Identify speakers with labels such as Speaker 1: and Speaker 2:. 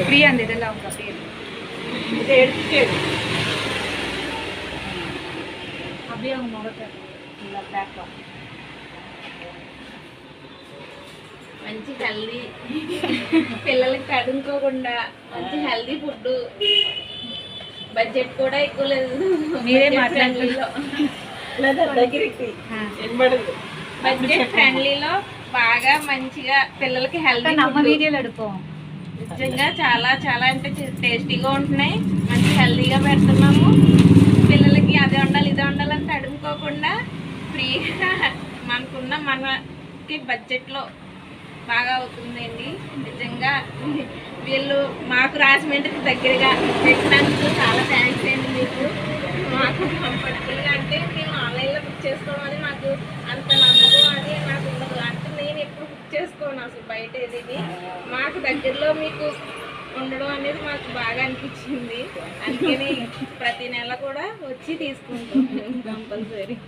Speaker 1: free ಅಂದಿದ್ದೆಲ್ಲ ಅವ್ನ free Abhi ಅವ್ನು ನೋಡುತ್ತೆ ಇಲ್ಲ ಪ್ಯಾಕ್
Speaker 2: మంచి హెల్దీ పిల్లలకి కడుక్కోకుండా మంచి హెల్దీ ఫుడ్ బడ్జెట్ కూడా ఎక్కువ లేదు
Speaker 1: మీరే మాట్లాడలేదు
Speaker 2: బడ్జెట్ ఫ్రెండ్లీలో బాగా మంచిగా పిల్లలకి హెల్దీ
Speaker 1: ನಮ್ಮ వీడియోలు అడుకో
Speaker 2: నిజంగా చాలా చాలా అంటే టేస్టీగా ఉంటున్నాయి మంచి హెల్దీగా పెడుతున్నాము పిల్లలకి అదే ఉండాలి ఇదే ఉండాలని తడుముకోకుండా ఫ్రీగా మనకి బడ్జెట్లో బాగా అవుతుందండి నిజంగా వీళ్ళు మాకు రాజమండ్రికి దగ్గరగా పెట్టినందుకు చాలా థ్యాంక్స్ అండి మీకు మాకు కంఫర్టబుల్గా అంటే మేము ఆన్లైన్లో బుక్ చేసుకోవడం అని మాకు అంత నమ్మకం అది నాకు ఉండదు అంటే నేను ఎప్పుడు బుక్ చేసుకోను అసలు బయట ఏది మాకు దగ్గరలో మీకు ఉండడం అనేది మాకు బాగా అనిపించింది అందుకని ప్రతి నెల కూడా వచ్చి తీసుకుంటాం కంపల్సరీ